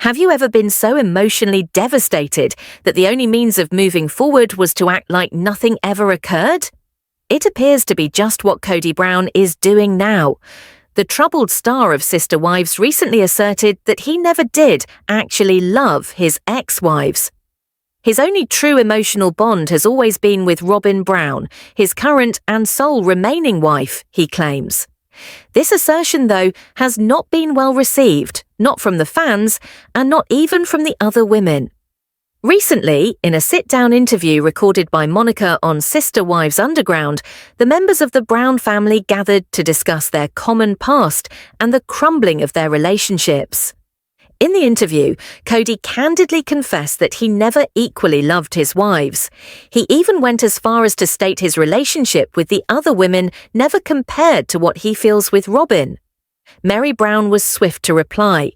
Have you ever been so emotionally devastated that the only means of moving forward was to act like nothing ever occurred? It appears to be just what Cody Brown is doing now. The troubled star of Sister Wives recently asserted that he never did actually love his ex-wives. His only true emotional bond has always been with Robin Brown, his current and sole remaining wife, he claims. This assertion, though, has not been well received, not from the fans, and not even from the other women. Recently, in a sit-down interview recorded by Monica on Sister Wives Underground, the members of the Brown family gathered to discuss their common past and the crumbling of their relationships. In the interview, Cody candidly confessed that he never equally loved his wives. He even went as far as to state his relationship with the other women never compared to what he feels with Robin. Mary Brown was swift to reply.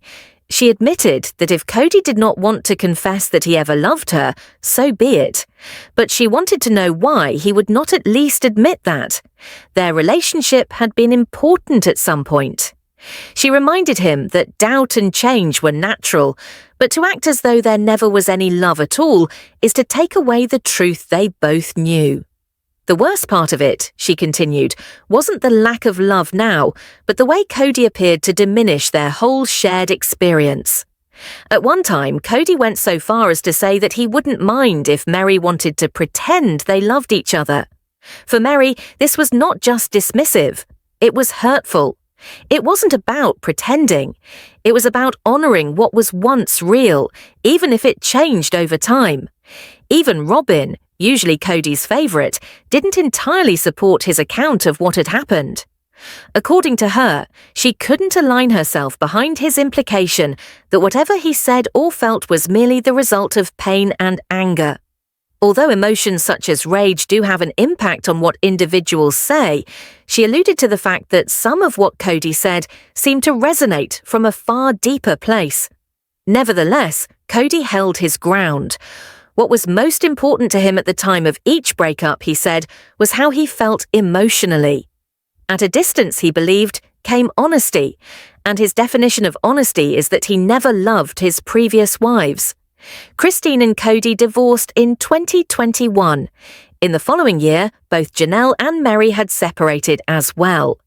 She admitted that if Cody did not want to confess that he ever loved her, so be it. But she wanted to know why he would not at least admit that. Their relationship had been important at some point. She reminded him that doubt and change were natural, but to act as though there never was any love at all is to take away the truth they both knew. The worst part of it, she continued, wasn't the lack of love now, but the way Cody appeared to diminish their whole shared experience. At one time, Cody went so far as to say that he wouldn't mind if Mary wanted to pretend they loved each other. For Mary, this was not just dismissive, it was hurtful. It wasn't about pretending. It was about honoring what was once real, even if it changed over time. Even Robin, usually Cody's favourite, didn't entirely support his account of what had happened. According to her, she couldn't align herself behind his implication that whatever he said or felt was merely the result of pain and anger. Although emotions such as rage do have an impact on what individuals say, she alluded to the fact that some of what Cody said seemed to resonate from a far deeper place. Nevertheless, Cody held his ground. What was most important to him at the time of each breakup, he said, was how he felt emotionally. At a distance, he believed, came honesty, and his definition of honesty is that he never loved his previous wives. Christine and Cody divorced in 2021. In the following year, both Janelle and Mary had separated as well.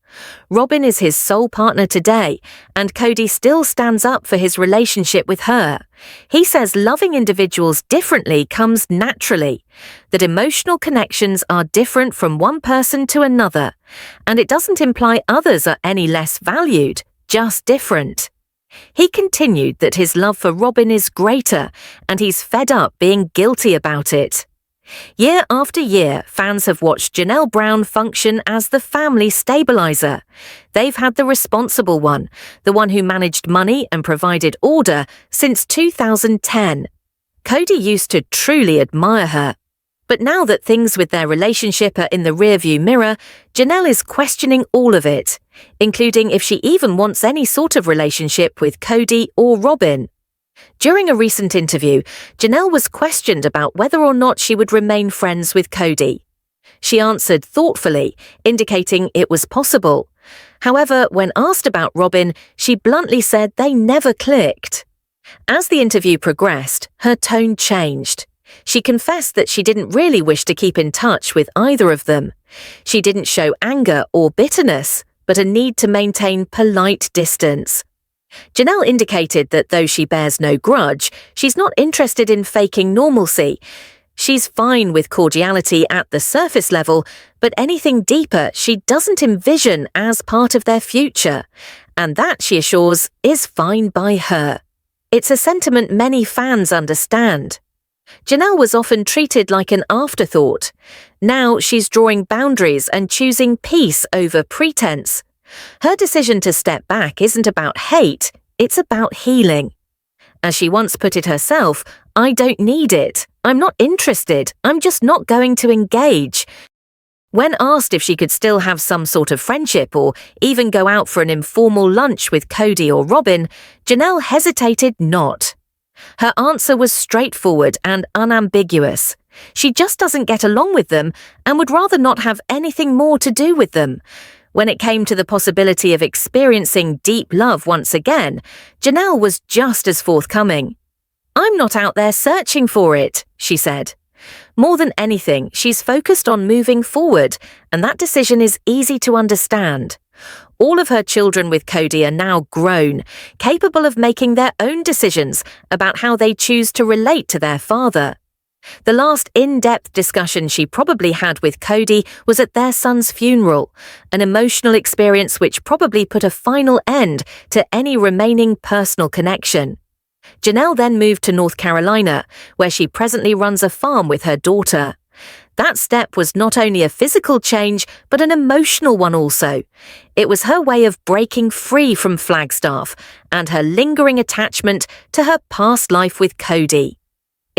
Robin is his sole partner today, and Cody still stands up for his relationship with her. He says loving individuals differently comes naturally, that emotional connections are different from one person to another, and it doesn't imply others are any less valued, just different. He continued that his love for Robin is greater, and he's fed up being guilty about it. Year after year, fans have watched Janelle Brown function as the family stabilizer. They've had the responsible one, the one who managed money and provided order, since 2010. Cody used to truly admire her. But now that things with their relationship are in the rearview mirror, Janelle is questioning all of it, including if she even wants any sort of relationship with Cody or Robin. During a recent interview, Janelle was questioned about whether or not she would remain friends with Cody. She answered thoughtfully, indicating it was possible. However, when asked about Robin, she bluntly said they never clicked. As the interview progressed, her tone changed. She confessed that she didn't really wish to keep in touch with either of them. She didn't show anger or bitterness, but a need to maintain polite distance. Janelle indicated that though she bears no grudge, she's not interested in faking normalcy. She's fine with cordiality at the surface level, but anything deeper she doesn't envision as part of their future. And that, she assures, is fine by her. It's a sentiment many fans understand. Janelle was often treated like an afterthought. Now she's drawing boundaries and choosing peace over pretense. Her decision to step back isn't about hate, it's about healing. As she once put it herself, I don't need it. I'm not interested. I'm just not going to engage. When asked if she could still have some sort of friendship or even go out for an informal lunch with Cody or Robin, Janelle hesitated not. Her answer was straightforward and unambiguous. She just doesn't get along with them and would rather not have anything more to do with them. When it came to the possibility of experiencing deep love once again, Janelle was just as forthcoming. "I'm not out there searching for it," she said. More than anything, she's focused on moving forward, and that decision is easy to understand. All of her children with Cody are now grown, capable of making their own decisions about how they choose to relate to their father. The last in-depth discussion she probably had with Cody was at their son's funeral, an emotional experience which probably put a final end to any remaining personal connection. Janelle then moved to North Carolina, where she presently runs a farm with her daughter. That step was not only a physical change, but an emotional one also. It was her way of breaking free from Flagstaff and her lingering attachment to her past life with Cody.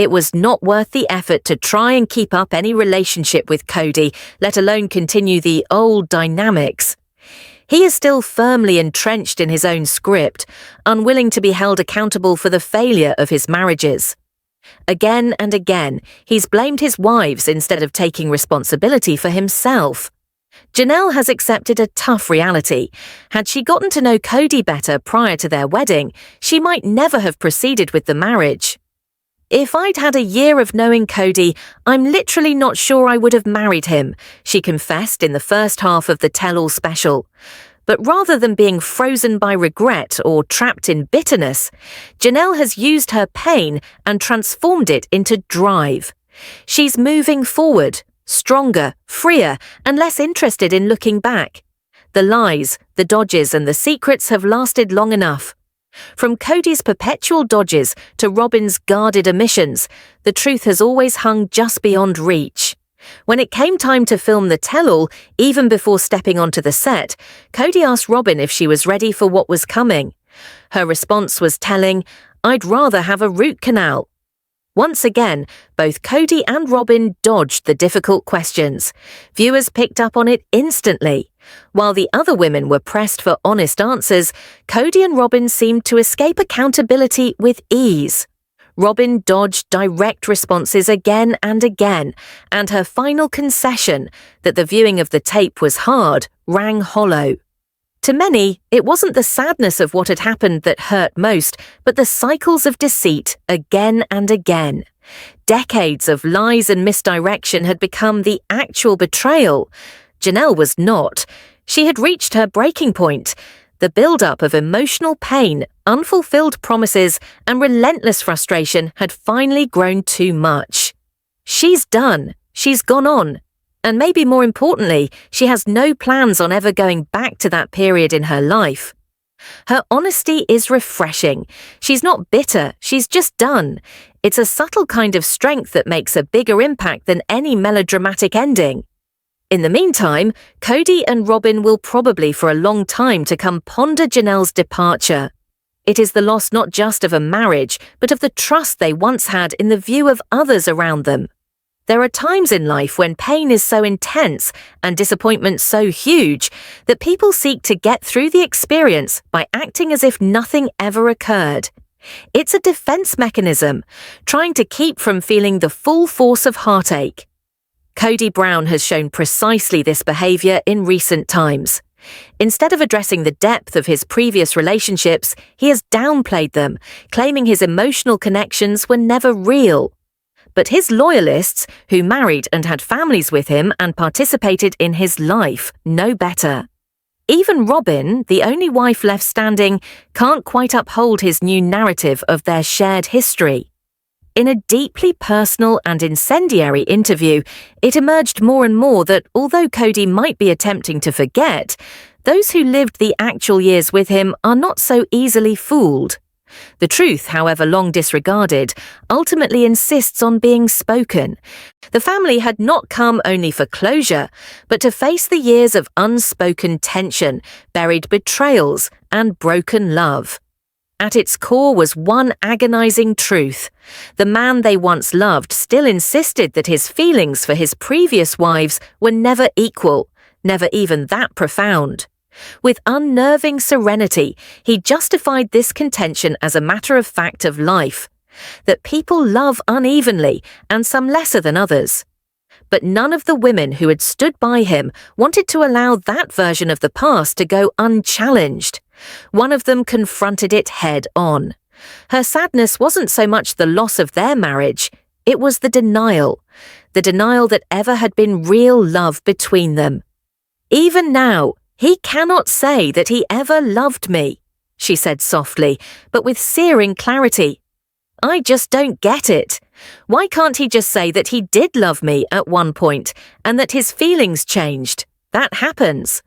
It was not worth the effort to try and keep up any relationship with Cody, let alone continue the old dynamics. He is still firmly entrenched in his own script, unwilling to be held accountable for the failure of his marriages. Again and again, he's blamed his wives instead of taking responsibility for himself. Janelle has accepted a tough reality. Had she gotten to know Cody better prior to their wedding, she might never have proceeded with the marriage. "If I'd had a year of knowing Cody, I'm literally not sure I would have married him," she confessed in the first half of the Tell-All special. But rather than being frozen by regret or trapped in bitterness, Janelle has used her pain and transformed it into drive. She's moving forward, stronger, freer, and less interested in looking back. The lies, the dodges, and the secrets have lasted long enough. From Cody's perpetual dodges to Robin's guarded omissions, the truth has always hung just beyond reach. When it came time to film the tell-all, even before stepping onto the set, Cody asked Robin if she was ready for what was coming. Her response was telling, "I'd rather have a root canal." Once again, both Cody and Robin dodged the difficult questions. Viewers picked up on it instantly. While the other women were pressed for honest answers, Cody and Robin seemed to escape accountability with ease. Robin dodged direct responses again and again, and her final concession, that the viewing of the tape was hard, rang hollow. To many, it wasn't the sadness of what had happened that hurt most, but the cycles of deceit again and again. Decades of lies and misdirection had become the actual betrayal. Janelle was not. She had reached her breaking point. The build-up of emotional pain, unfulfilled promises, and relentless frustration had finally grown too much. She's done. She's gone on. And maybe more importantly, she has no plans on ever going back to that period in her life. Her honesty is refreshing. She's not bitter, she's just done. It's a subtle kind of strength that makes a bigger impact than any melodramatic ending. In the meantime, Cody and Robin will probably for a long time to come ponder Janelle's departure. It is the loss not just of a marriage, but of the trust they once had in the view of others around them. There are times in life when pain is so intense and disappointment so huge that people seek to get through the experience by acting as if nothing ever occurred. It's a defense mechanism, trying to keep from feeling the full force of heartache. Cody Brown has shown precisely this behavior in recent times. Instead of addressing the depth of his previous relationships, he has downplayed them, claiming his emotional connections were never real. But his loyalists, who married and had families with him and participated in his life, know better. Even Robin, the only wife left standing, can't quite uphold his new narrative of their shared history. In a deeply personal and incendiary interview, it emerged more and more that although Cody might be attempting to forget, those who lived the actual years with him are not so easily fooled. The truth, however long disregarded, ultimately insists on being spoken. The family had not come only for closure, but to face the years of unspoken tension, buried betrayals, and broken love. At its core was one agonizing truth. The man they once loved still insisted that his feelings for his previous wives were never equal, never even that profound. With unnerving serenity, he justified this contention as a matter of fact of life, that people love unevenly and some lesser than others. But none of the women who had stood by him wanted to allow that version of the past to go unchallenged. One of them confronted it head on. Her sadness wasn't so much the loss of their marriage, it was the denial that ever had been real love between them. "Even now, he cannot say that he ever loved me," she said softly, but with searing clarity. "I just don't get it. Why can't he just say that he did love me at one point and that his feelings changed? That happens."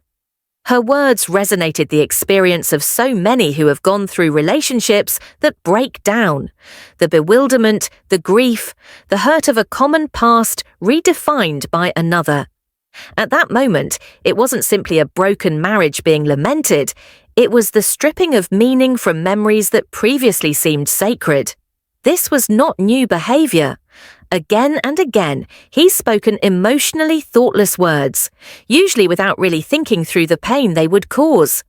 Her words resonated the experience of so many who have gone through relationships that break down. The bewilderment, the grief, the hurt of a common past redefined by another. At that moment, it wasn't simply a broken marriage being lamented, it was the stripping of meaning from memories that previously seemed sacred. This was not new behavior. Again and again, he's spoken emotionally thoughtless words, usually without really thinking through the pain they would cause.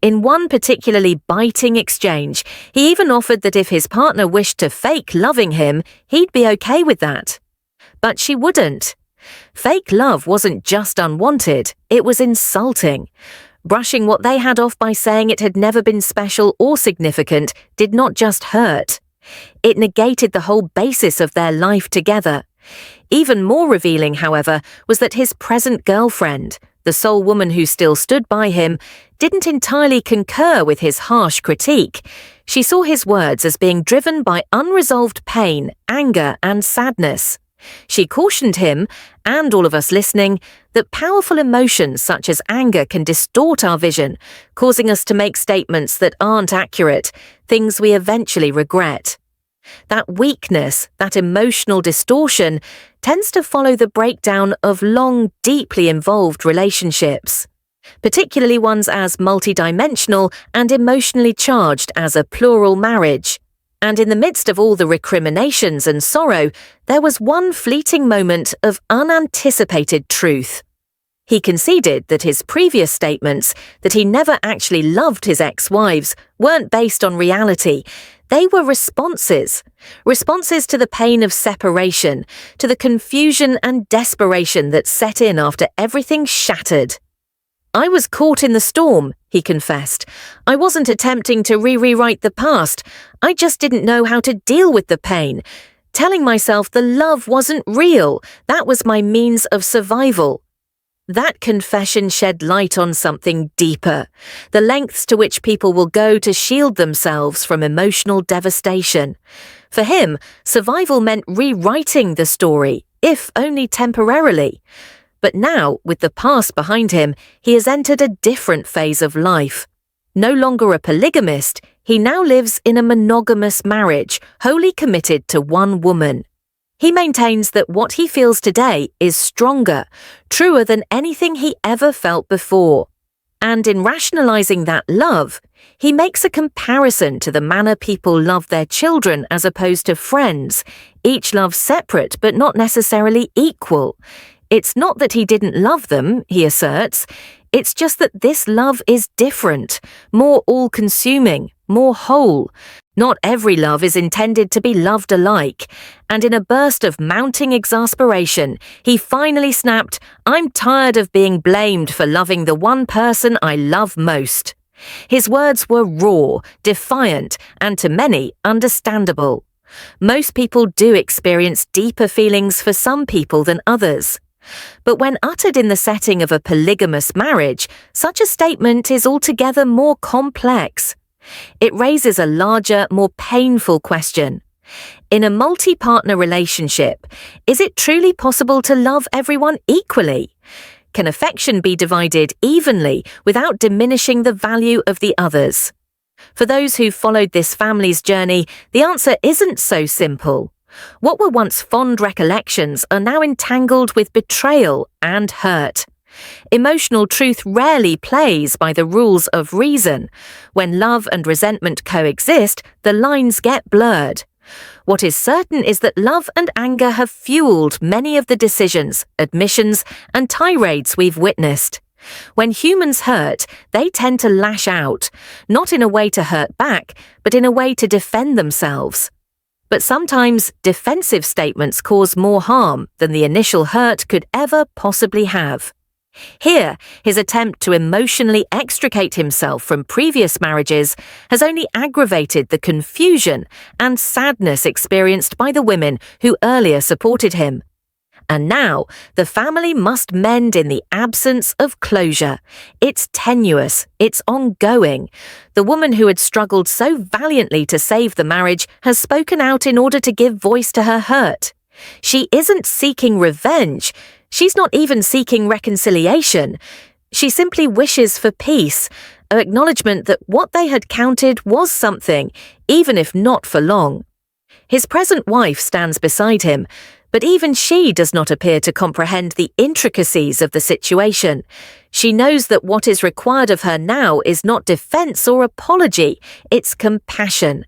In one particularly biting exchange, he even offered that if his partner wished to fake loving him, he'd be okay with that. But she wouldn't. Fake love wasn't just unwanted, it was insulting. Brushing what they had off by saying it had never been special or significant did not just hurt. It negated the whole basis of their life together. Even more revealing, however, was that his present girlfriend, the sole woman who still stood by him, didn't entirely concur with his harsh critique. She saw his words as being driven by unresolved pain, anger, and sadness. She cautioned him, and all of us listening, that powerful emotions such as anger can distort our vision, causing us to make statements that aren't accurate, things we eventually regret. That weakness, that emotional distortion, tends to follow the breakdown of long, deeply involved relationships, particularly ones as multidimensional and emotionally charged as a plural marriage. And in the midst of all the recriminations and sorrow, there was one fleeting moment of unanticipated truth. He conceded that his previous statements, that he never actually loved his ex-wives, weren't based on reality. They were responses to the pain of separation, to the confusion and desperation that set in after everything shattered. "I was caught in the storm," he confessed. "I wasn't attempting to rewrite the past. I just didn't know how to deal with the pain. Telling myself the love wasn't real, that was my means of survival." That confession shed light on something deeper, the lengths to which people will go to shield themselves from emotional devastation. For him, survival meant rewriting the story, if only temporarily. But now, with the past behind him, he has entered a different phase of life. No longer a polygamist, he now lives in a monogamous marriage, wholly committed to one woman. He maintains that what he feels today is stronger, truer than anything he ever felt before. And in rationalizing that love, he makes a comparison to the manner people love their children as opposed to friends, each love separate but not necessarily equal. It's not that he didn't love them, he asserts. It's just that this love is different, more all-consuming, more whole. Not every love is intended to be loved alike. And in a burst of mounting exasperation, he finally snapped, "I'm tired of being blamed for loving the one person I love most." His words were raw, defiant, and to many, understandable. Most people do experience deeper feelings for some people than others. But when uttered in the setting of a polygamous marriage, such a statement is altogether more complex. It raises a larger, more painful question. In a multi-partner relationship, is it truly possible to love everyone equally? Can affection be divided evenly without diminishing the value of the others? For those who followed this family's journey, the answer isn't so simple. What were once fond recollections are now entangled with betrayal and hurt. Emotional truth rarely plays by the rules of reason. When love and resentment coexist, the lines get blurred. What is certain is that love and anger have fueled many of the decisions, admissions, and tirades we've witnessed. When humans hurt, they tend to lash out, not in a way to hurt back, but in a way to defend themselves. But sometimes defensive statements cause more harm than the initial hurt could ever possibly have. Here, his attempt to emotionally extricate himself from previous marriages has only aggravated the confusion and sadness experienced by the women who earlier supported him. And now, the family must mend in the absence of closure. It's tenuous, it's ongoing. The woman who had struggled so valiantly to save the marriage has spoken out in order to give voice to her hurt. She isn't seeking revenge. She's not even seeking reconciliation. She simply wishes for peace, an acknowledgement that what they had counted was something, even if not for long. His present wife stands beside him, but even she does not appear to comprehend the intricacies of the situation. She knows that what is required of her now is not defense or apology, it's compassion.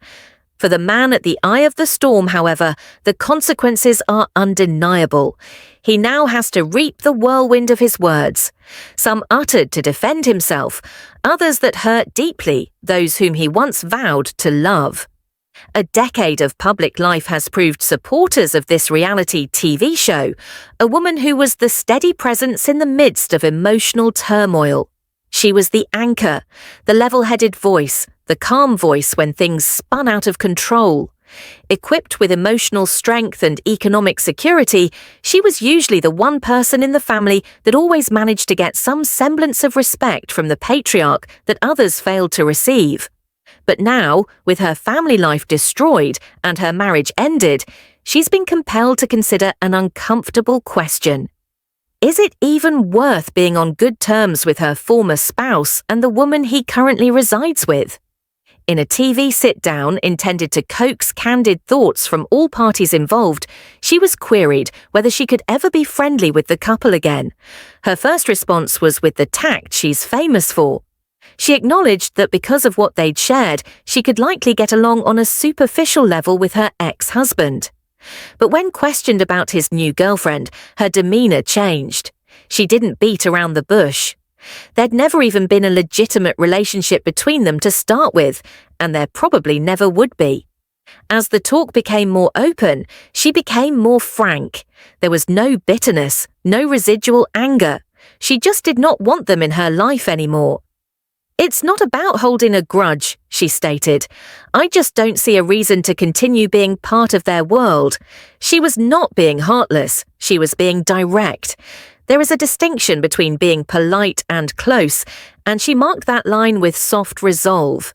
For the man at the eye of the storm, however, the consequences are undeniable. He now has to reap the whirlwind of his words, some uttered to defend himself, others that hurt deeply those whom he once vowed to love. A decade of public life has proved supporters of this reality TV show, a woman who was the steady presence in the midst of emotional turmoil. She was the anchor, the level-headed voice, the calm voice when things spun out of control. Equipped with emotional strength and economic security, she was usually the one person in the family that always managed to get some semblance of respect from the patriarch that others failed to receive. But now, with her family life destroyed and her marriage ended, she's been compelled to consider an uncomfortable question. Is it even worth being on good terms with her former spouse and the woman he currently resides with? In a TV sit-down intended to coax candid thoughts from all parties involved, she was queried whether she could ever be friendly with the couple again. Her first response was with the tact she's famous for. She acknowledged that because of what they'd shared, she could likely get along on a superficial level with her ex-husband. But when questioned about his new girlfriend, her demeanor changed. She didn't beat around the bush. There'd never even been a legitimate relationship between them to start with, and there probably never would be. As the talk became more open, she became more frank. There was no bitterness, no residual anger. She just did not want them in her life anymore. "It's not about holding a grudge," she stated. "I just don't see a reason to continue being part of their world." She was not being heartless, she was being direct. There is a distinction between being polite and close, and she marked that line with soft resolve.